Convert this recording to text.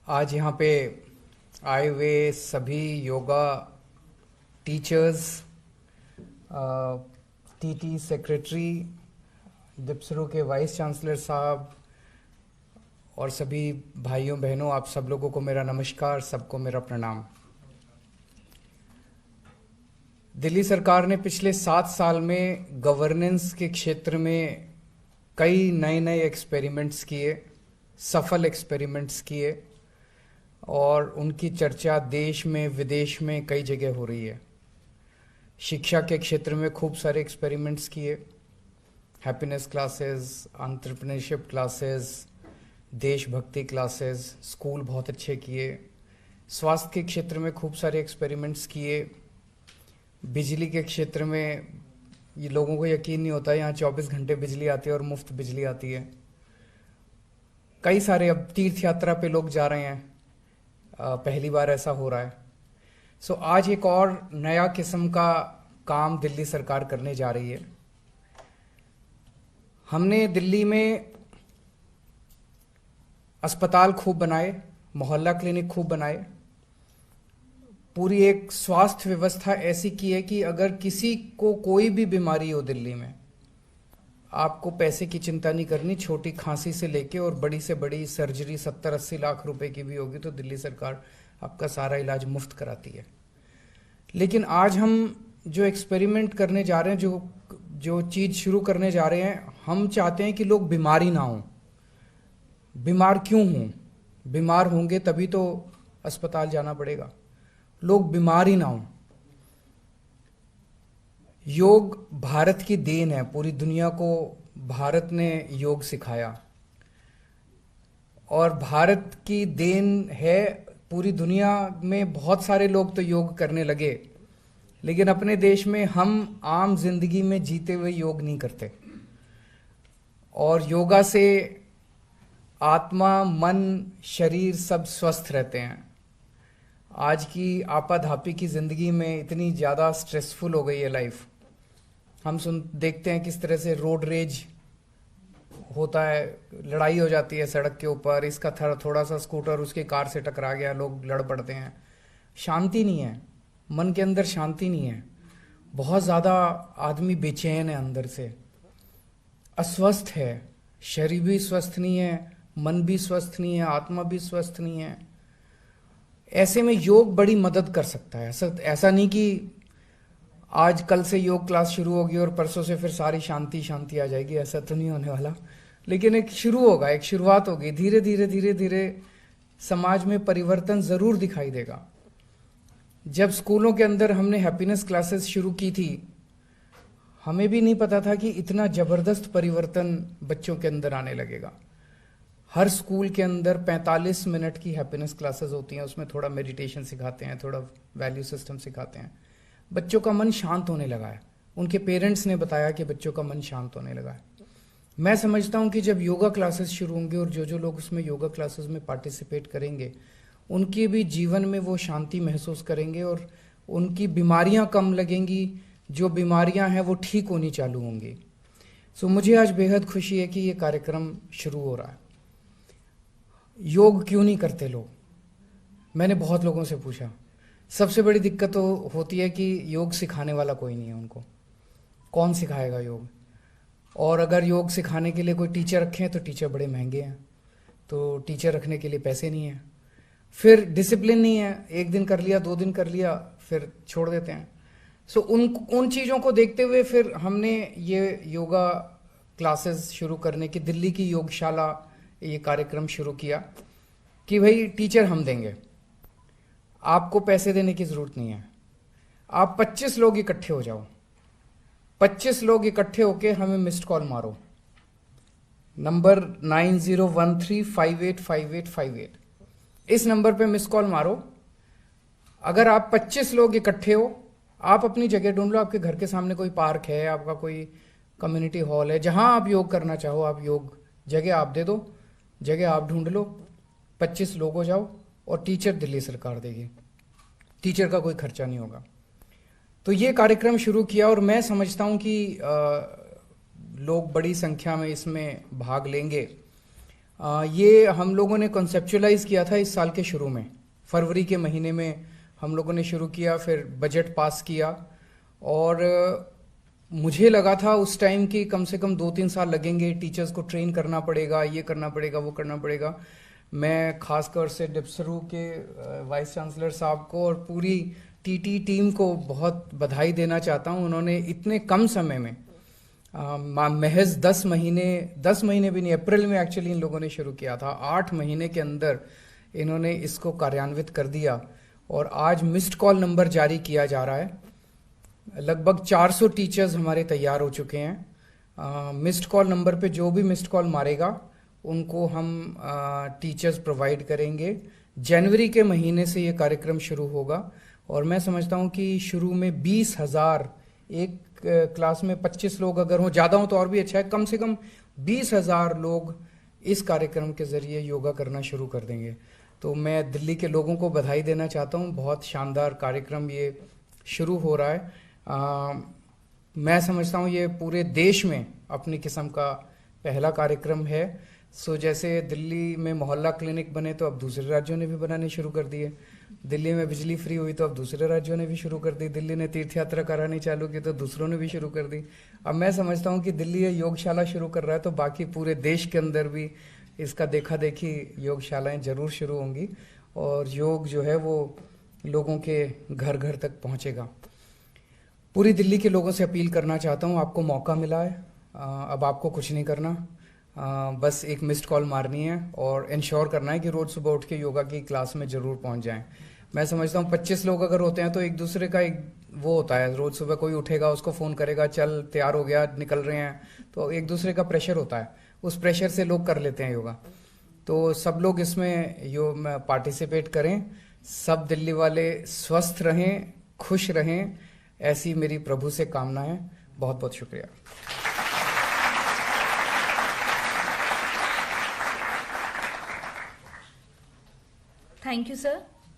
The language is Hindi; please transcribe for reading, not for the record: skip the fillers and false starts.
आज यहाँ पे आए हुए सभी योगा टीचर्स, टीटी सेक्रेटरी, डिप्सरो के वाइस चांसलर साहब और सभी भाइयों बहनों, आप सब लोगों को मेरा नमस्कार, सबको मेरा प्रणाम। दिल्ली सरकार ने पिछले 7 साल में गवर्नेंस के क्षेत्र में कई नए नए एक्सपेरिमेंट्स किए, सफल एक्सपेरिमेंट्स किए और उनकी चर्चा देश में विदेश में कई जगह हो रही है। शिक्षा के क्षेत्र में खूब सारे एक्सपेरिमेंट्स किए, हैप्पीनेस क्लासेस, एंटरप्रेन्योरशिप क्लासेस, देशभक्ति क्लासेस, स्कूल बहुत अच्छे किए। स्वास्थ्य के क्षेत्र में खूब सारे एक्सपेरिमेंट्स किए। बिजली के क्षेत्र में ये लोगों को यकीन नहीं होता, यहाँ 24 घंटे बिजली आती है और मुफ्त बिजली आती है। कई सारे, अब तीर्थ यात्रा पे लोग जा रहे हैं, पहली बार ऐसा हो रहा है। सो आज एक और नया किस्म का काम दिल्ली सरकार करने जा रही है। हमने दिल्ली में अस्पताल खूब बनाए, मोहल्ला क्लिनिक खूब बनाए, पूरी एक स्वास्थ्य व्यवस्था ऐसी की है कि अगर किसी को कोई भी बीमारी हो दिल्ली में, आपको पैसे की चिंता नहीं करनी। छोटी खांसी से लेके और बड़ी से बड़ी सर्जरी 70-80 लाख रुपए की भी होगी तो दिल्ली सरकार आपका सारा इलाज मुफ्त कराती है। लेकिन आज हम जो एक्सपेरिमेंट करने जा रहे हैं, जो चीज़ शुरू करने जा रहे हैं, हम चाहते हैं कि लोग बीमार ही ना हों। बीमार क्यों हों? बीमार होंगे तभी तो अस्पताल जाना पड़ेगा। लोग बीमार ही ना हों। योग भारत की देन है, पूरी दुनिया को भारत ने योग सिखाया और भारत की देन है। पूरी दुनिया में बहुत सारे लोग तो योग करने लगे, लेकिन अपने देश में हम आम जिंदगी में जीते हुए योग नहीं करते। और योगा से आत्मा, मन, शरीर सब स्वस्थ रहते हैं। आज की आपाधापी की जिंदगी में इतनी ज़्यादा स्ट्रेसफुल हो गई है लाइफ। हम देखते हैं किस तरह से रोड रेज होता है, लड़ाई हो जाती है सड़क के ऊपर, इसका थोड़ा सा स्कूटर उसके कार से टकरा गया, लोग लड़ पड़ते हैं। शांति नहीं है, मन के अंदर शांति नहीं है। बहुत ज़्यादा आदमी बेचैन है, अंदर से अस्वस्थ है, शरीर भी स्वस्थ नहीं है, मन भी स्वस्थ नहीं है, आत्मा भी स्वस्थ नहीं है। ऐसे में योग बड़ी मदद कर सकता है। ऐसा नहीं कि आज कल से योग क्लास शुरू होगी और परसों से फिर सारी शांति शांति आ जाएगी, ऐसा तो नहीं होने वाला। लेकिन एक शुरू होगा, एक शुरुआत होगी। धीरे धीरे धीरे धीरे समाज में परिवर्तन जरूर दिखाई देगा। जब स्कूलों के अंदर हमने हैप्पीनेस क्लासेस शुरू की थी, हमें भी नहीं पता था कि इतना जबरदस्त परिवर्तन बच्चों के अंदर आने लगेगा। हर स्कूल के अंदर 45 मिनट की हैप्पीनेस क्लासेस होती हैं। उसमें थोड़ा मेडिटेशन सिखाते हैं, थोड़ा वैल्यू सिस्टम सिखाते हैं। बच्चों का मन शांत होने लगा है। उनके पेरेंट्स ने बताया कि बच्चों का मन शांत होने लगा है। मैं समझता हूँ कि जब योगा क्लासेस शुरू होंगे और जो लोग उसमें योगा क्लासेस में पार्टिसिपेट करेंगे, उनके भी जीवन में वो शांति महसूस करेंगे और उनकी बीमारियां कम लगेंगी। जो बीमारियां हैं वो ठीक होनी चालू होंगी। सो मुझे आज बेहद खुशी है कि ये कार्यक्रम शुरू हो रहा है। योग क्यों नहीं करते लोग? मैंने बहुत लोगों से पूछा। सबसे बड़ी दिक्कत तो होती है कि योग सिखाने वाला कोई नहीं है उनको। कौन सिखाएगा योग? और अगर योग सिखाने के लिए कोई टीचर रखें तो टीचर बड़े महंगे हैं, तो टीचर रखने के लिए पैसे नहीं हैं। फिर डिसिप्लिन नहीं है, एक दिन कर लिया, 2 दिन कर लिया, फिर छोड़ देते हैं। सो उन चीज़ों को देखते हुए फिर हमने ये योगा क्लासेस शुरू करने की, दिल्ली की योगशाला, ये कार्यक्रम शुरू किया कि भाई टीचर हम देंगे, आपको पैसे देने की ज़रूरत नहीं है। आप 25 लोग इकट्ठे हो जाओ, 25 लोग इकट्ठे होके हमें मिस्ड कॉल मारो, नंबर 9013585858। इस नंबर पे मिस्ड कॉल मारो। अगर आप 25 लोग इकट्ठे हो, आप अपनी जगह ढूंढ लो। आपके घर के सामने कोई पार्क है, आपका कोई कम्युनिटी हॉल है, जहां आप योग करना चाहो, आप योग जगह आप दे दो, जगह आप ढूंढ लो, 25 लोग हो जाओ और टीचर दिल्ली सरकार देगी। टीचर का कोई खर्चा नहीं होगा। तो ये कार्यक्रम शुरू किया और मैं समझता हूँ कि लोग बड़ी संख्या में इसमें भाग लेंगे। ये हम लोगों ने कॉन्सेप्चुलाइज किया था इस साल के शुरू में, फरवरी के महीने में हम लोगों ने शुरू किया, फिर बजट पास किया। और मुझे लगा था उस टाइम कि कम से कम 2-3 साल लगेंगे, टीचर्स को ट्रेन करना पड़ेगा, ये करना पड़ेगा, वो करना पड़ेगा। मैं खासकर से डिप्सरू के वाइस चांसलर साहब को और पूरी टीटी टीम को बहुत बधाई देना चाहता हूँ। उन्होंने इतने कम समय में महज 10 महीने भी नहीं, अप्रैल में एक्चुअली इन लोगों ने शुरू किया था, 8 महीने के अंदर इन्होंने इसको कार्यान्वित कर दिया। और आज मिस्ड कॉल नंबर जारी किया जा रहा है, लगभग 400 टीचर्स हमारे तैयार हो चुके हैं। मिस्ड कॉल नंबर पे जो भी मिस्ड कॉल मारेगा उनको हम टीचर्स प्रोवाइड करेंगे। जनवरी के महीने से ये कार्यक्रम शुरू होगा और मैं समझता हूँ कि शुरू में 20,000, एक क्लास में 25 लोग अगर हों, ज़्यादा हो तो और भी अच्छा है, कम से कम 20,000 लोग इस कार्यक्रम के ज़रिए योगा करना शुरू कर देंगे। तो मैं दिल्ली के लोगों को बधाई देना चाहता हूँ, बहुत शानदार कार्यक्रम ये शुरू हो रहा है। मैं समझता हूँ ये पूरे देश में अपनी किस्म का पहला कार्यक्रम है। सो जैसे दिल्ली में मोहल्ला क्लिनिक बने तो अब दूसरे राज्यों ने भी बनाने शुरू कर दिए, दिल्ली में बिजली फ्री हुई तो अब दूसरे राज्यों ने भी शुरू कर दी, दिल्ली ने तीर्थ यात्रा करानी चालू की तो दूसरों ने भी शुरू कर दी। अब मैं समझता हूँ कि दिल्ली ये योगशाला शुरू कर रहा है तो बाकी पूरे देश के अंदर भी इसका देखा देखी योगशालाएं जरूर शुरू होंगी और योग जो है वो लोगों के घर घर तक पहुँचेगा। पूरी दिल्ली के लोगों से अपील करना चाहता हूँ, आपको मौका मिला है, अब आपको कुछ नहीं करना, बस एक मिस्ड कॉल मारनी है और इंश्योर करना है कि रोज सुबह उठ के योगा की क्लास में जरूर पहुंच जाएं। मैं समझता हूँ 25 लोग अगर होते हैं तो एक दूसरे का एक वो होता है, रोज सुबह कोई उठेगा उसको फ़ोन करेगा, चल तैयार हो गया, निकल रहे हैं, तो एक दूसरे का प्रेशर होता है, उस प्रेशर से लोग कर लेते हैं योगा। तो सब लोग इसमें पार्टिसिपेट करें, सब दिल्ली वाले स्वस्थ रहें, खुश रहें, ऐसी मेरी प्रभु से कामना है। बहुत बहुत शुक्रिया। Thank you, sir.